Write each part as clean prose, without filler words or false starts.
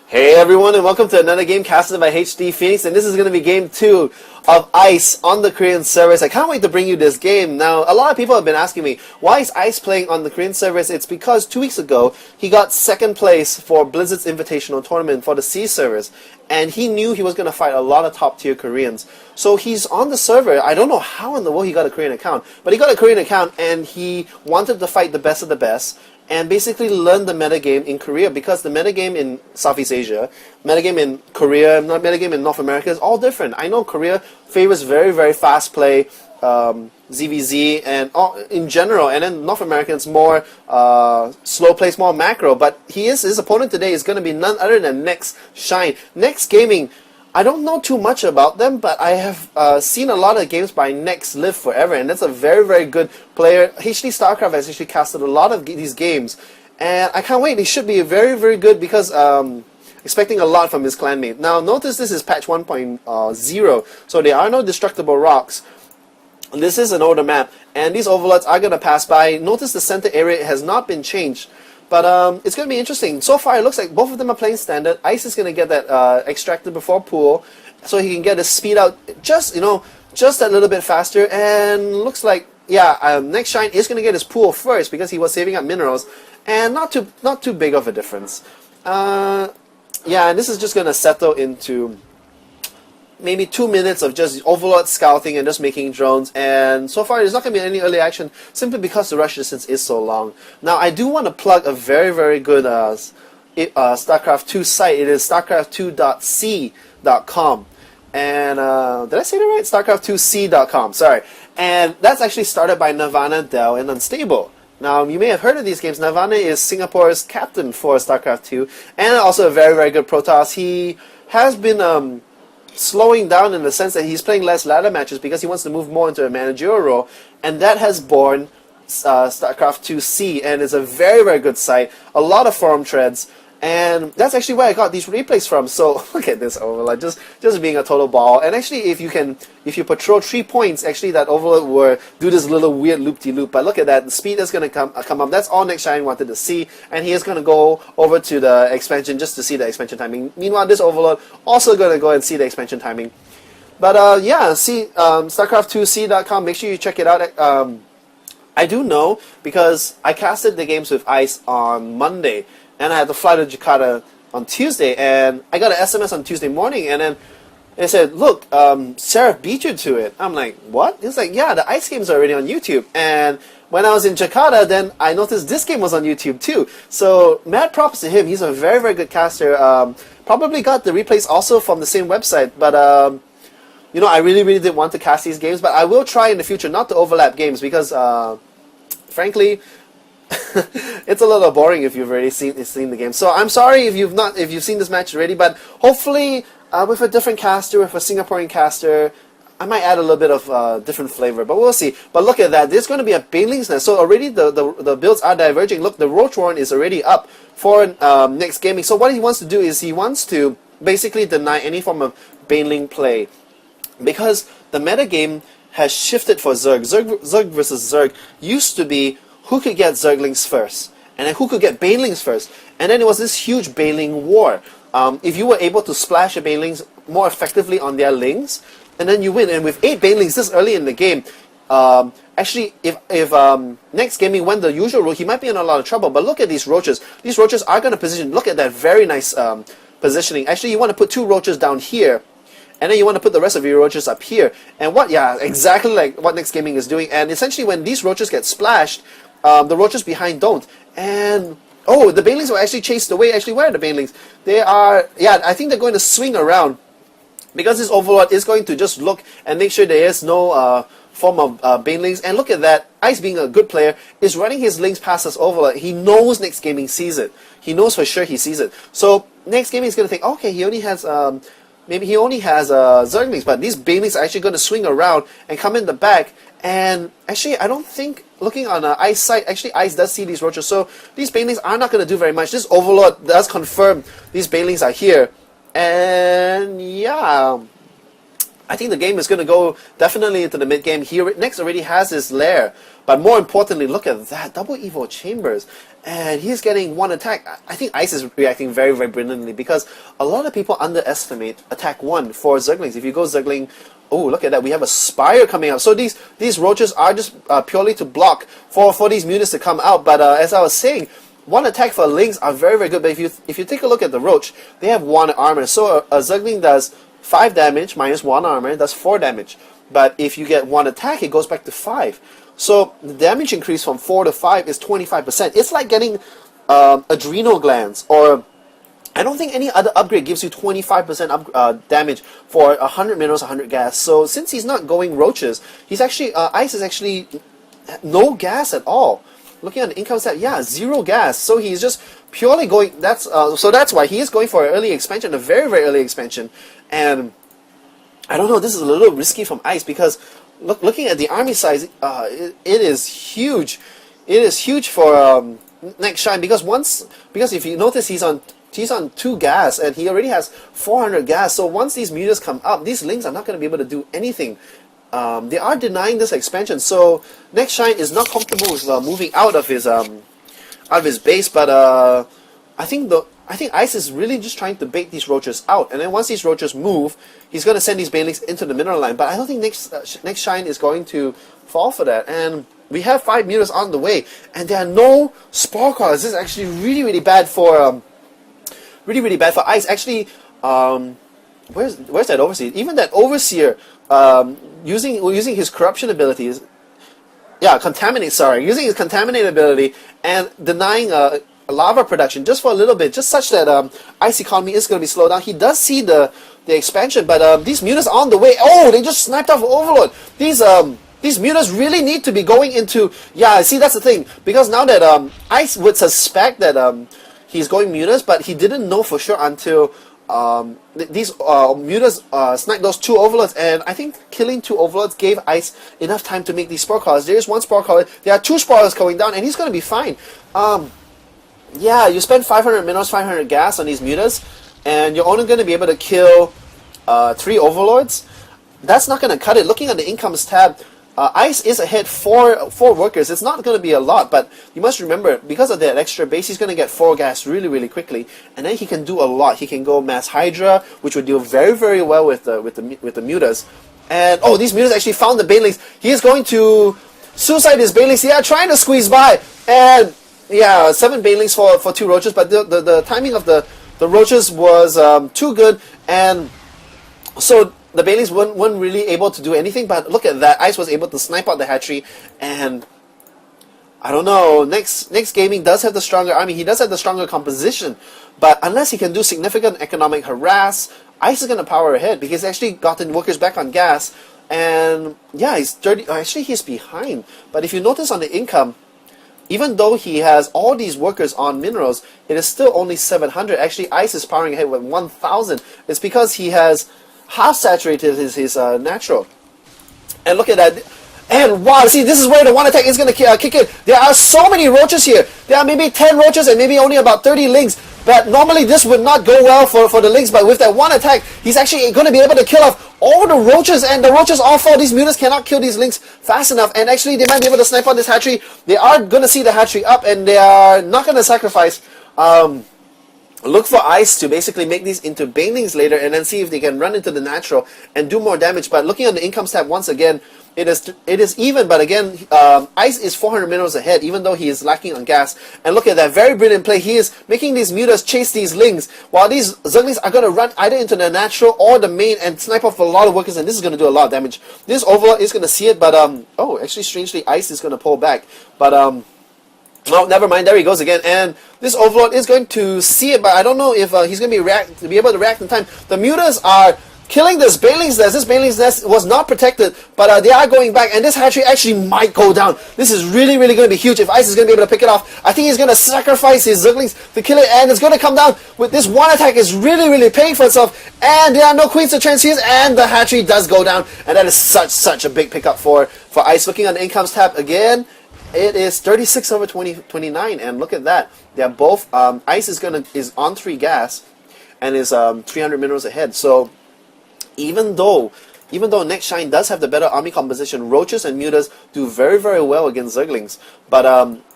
Hey everyone, and welcome to another game casted by HD Phoenix, and this is going to be game 2 of Ice on the Korean servers. I can't wait to bring you this game. Now, a lot of people have been asking me, why is Ice playing on the Korean servers? It's because 2 weeks ago, he got second place for Blizzard's Invitational Tournament for the C servers, and he knew he was going to fight a lot of top-tier Koreans. So he's on the server. I don't know how in the world he got a Korean account, but he got a Korean account, and he wanted to fight the best of the best, and basically learn the metagame in Korea, because the metagame in Southeast Asia, metagame in Korea, metagame in North America is all different. I know Korea favors very, very fast play, ZVZ, and in general, and then North America it's more slow plays, more macro, but his opponent today is going to be none other than NexShine. NexGaming, I don't know too much about them, but I have seen a lot of games by NEXLiveForever, and that's a very, very good player. HD Starcraft has actually casted a lot of these games, and I can't wait. He should be very, very good because expecting a lot from his clanmate. Now, notice this is patch 1.0, so there are no destructible rocks. This is an older map, and these overlords are going to pass by. Notice the center area has not been changed. But it's going to be interesting. So far, it looks like both of them are playing standard. Ice is going to get that extracted before pool, so he can get his speed out just a little bit faster. And looks like, yeah, NexShine is going to get his pool first because he was saving up minerals, and not too big of a difference. Yeah, and this is just going to settle into maybe 2 minutes of just overlord scouting and just making drones, and so far there's not going to be any early action simply because the rush distance is so long. Now, I do want to plug a very, very good StarCraft 2 site. It is starcraft2.c.com, and did I say that right? starcraft2c.com, sorry. And that's actually started by Nirvana, Dell, and Unstable. Now, you may have heard of these games. Nirvana is Singapore's captain for StarCraft 2, and also a very, very good Protoss. He has been slowing down in the sense that he's playing less ladder matches because he wants to move more into a managerial role, and that has born StarCraft 2C, and it's a very, very good site, a lot of forum threads, and that's actually where I got these replays from. So look at this overlord, just being a total ball. And actually, if you patrol 3 points, actually that overlord will do this little weird loop-de-loop. But look at that, the speed is going to come up. That's all NexShine wanted to see, and he is going to go over to the expansion just to see the expansion timing. Meanwhile, this overlord also going to go and see the expansion timing. But yeah, see StarCraft2c.com. Make sure you check it out. I do know because I casted the games with Ice on Monday, and I had to fly to Jakarta on Tuesday, and I got an SMS on Tuesday morning, and then it said, look, Seraph beat you to it. I'm like, what? It's like, yeah, the Ice games are already on YouTube. And when I was in Jakarta, then I noticed this game was on YouTube too. So mad props to him. He's a very, very good caster. Probably got the replays also from the same website, but you know, I really, really didn't want to cast these games, but I will try in the future not to overlap games because frankly, it's a little boring if you've already seen the game. So I'm sorry if you've seen this match already, but hopefully with a different caster, with a Singaporean caster, I might add a little bit of different flavor, but we'll see. But look at that, there's going to be a Baneling's Nest. So already the builds are diverging. Look, the Roach Warren is already up for NexGaming. So what he wants to do is he wants to basically deny any form of Baneling play, because the metagame has shifted for Zerg. Zerg versus Zerg used to be who could get Zerglings first, and then who could get Banelings first, and then it was this huge Baneling war. If you were able to splash the Banelings more effectively on their lings, and then you win. And with 8 Banelings this early in the game, actually, if NexGaming went the usual route, he might be in a lot of trouble. But look at these roaches. These roaches are going to position. Look at that very nice positioning. Actually, you want to put 2 roaches down here, and then you want to put the rest of your roaches up here. And yeah, exactly like what NexGaming is doing. And essentially, when these roaches get splashed, the roaches behind don't. And oh, the Banelings were actually chased away. Actually, where are the Banelings? They are, yeah, I think they're going to swing around, because this overlord is going to just look and make sure there is no form of Banelings. And look at that, Ice, being a good player, is running his links past this overlord. He knows NexGaming sees it. He knows for sure he sees it. So NexGaming is going to think, okay, he only has maybe he only has Zerglings, but these Banelings are actually going to swing around and come in the back. And actually, I don't think, looking on Ice site, actually Ice does see these roaches, so these Banelings are not going to do very much. This overlord does confirm these Banelings are here. And yeah, I think the game is going to go definitely into the mid game. Here, Nex already has his lair, but more importantly, look at that double evo chambers, and he's getting one attack. I think Ice is reacting very, very brilliantly because a lot of people underestimate attack 1 for Zerglings. If you go Zergling, oh look at that, we have a Spire coming up. So these roaches are just purely to block for these mutants to come out. But as I was saying, one attack for Lings are very, very good. But if you take a look at the Roach, they have 1 armor. So a Zergling does 5 damage minus 1 armor, that's 4 damage. But if you get 1 attack, it goes back to 5. So the damage increase from 4 to 5 is 25%. It's like getting adrenal glands, or I don't think any other upgrade gives you 25% damage for 100 minerals, 100 gas. So since he's not going roaches, he's actually Ice is actually no gas at all. Looking at the income stat, yeah, 0 gas. So he's just purely going. So that's why he is going for an early expansion, a very, very early expansion. And I don't know, this is a little risky from Ice because looking at the army size, it is huge. It is huge for NexShine because if you notice, he's on 2 gas and he already has 400 gas. So once these mutants come up, these Lings are not going to be able to do anything. They are denying this expansion, so NexShine is not comfortable with moving out of his base. But I think Ice is really just trying to bait these roaches out, and then once these roaches move, he's going to send these banelings into the mineral line. But I don't think NexShine is going to fall for that. And we have 5 mutants on the way, and there are no spore cores. This is actually really, really bad for Ice. Actually, where's that Overseer? Even that Overseer, using his corruption abilities, using his contaminate ability and denying lava production just for a little bit, just such that Ice economy is going to be slowed down. He does see the expansion, but these mutants are on the way. Oh, they just sniped off Overlord. These mutants really need to be going into... Yeah, see, that's the thing. Because now that Ice would suspect that he's going mutants, but he didn't know for sure until these mutants sniped those 2 Overlords. And I think killing 2 Overlords gave Ice enough time to make these Spore Crawlers. There is 1 Spore Crawler. There are 2 Spore Crawlers going down, and he's going to be fine. Yeah, you spend 500 minerals, 500 gas on these mutants, and you're only going to be able to kill 3 Overlords. That's not going to cut it. Looking at the incomes tab, Ice is ahead 4 workers. It's not going to be a lot, but you must remember, because of that extra base, he's going to get 4 gas really, really quickly, and then he can do a lot. He can go Mass Hydra, which would deal very, very well with the mutas. And oh, these mutas actually found the banelings. He is going to suicide his banelings. Yeah, trying to squeeze by, and yeah, 7 banelings for 2 roaches, but the timing of the roaches was too good, and so the Baileys weren't really able to do anything. But look at that, Ice was able to snipe out the hatchery, and I don't know, NexGaming does have the stronger army, he does have the stronger composition, but unless he can do significant economic harass, Ice is going to power ahead, because he's actually gotten workers back on gas, and yeah, he's 30, actually he's behind. But if you notice on the income, even though he has all these workers on minerals, it is still only 700. Actually, Ice is powering ahead with 1,000. It's because he has half saturated his natural. And look at that. And wow, see, this is where the 1 attack is going to kick in. There are so many roaches here. There are maybe 10 roaches and maybe only about 30 lings. But normally this would not go well for the lings. But with that 1 attack, he's actually going to be able to kill off all the roaches. And the roaches all fall. These mutants cannot kill these lings fast enough. And actually they might be able to snipe on this hatchery. They are going to see the hatchery up, and they are not going to sacrifice... look for Ice to basically make these into banelings later, and then see if they can run into the natural and do more damage. But looking at the income stat once again, it is even, but again, Ice is 400 minerals ahead, even though he is lacking on gas. And look at that, very brilliant play. He is making these mutas chase these lings, while these Zerglings are going to run either into the natural or the main and snipe off a lot of workers, and this is going to do a lot of damage. This Overlord is going to see it, but oh, actually, strangely, Ice is going to pull back. But no, never mind. There he goes again, and this Overlord is going to see it, but I don't know if he's going to be able to react in time. The mutas are killing this Baneling's nest. This Baneling's nest was not protected, but they are going back, and this hatchery actually might go down. This is really, really going to be huge if Ice is going to be able to pick it off. I think he's going to sacrifice his Zerglings to kill it, and it's going to come down with this 1 attack is really, really paying for itself, and there are no queens to transfuse, and the hatchery does go down, and that is such a big pickup for Ice. Looking on the incomes tab again, it is 36 over 29, and look at that. They're both Ice is on 3 gas and is 300 minerals ahead. So even though even though NexShine does have the better army composition, Roaches and Mutas do very, very well against Zerglings. But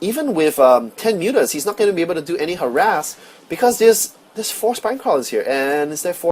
even with 10 Mutas, he's not going to be able to do any harass because there's 4 Spine Crawlers here, and is there 4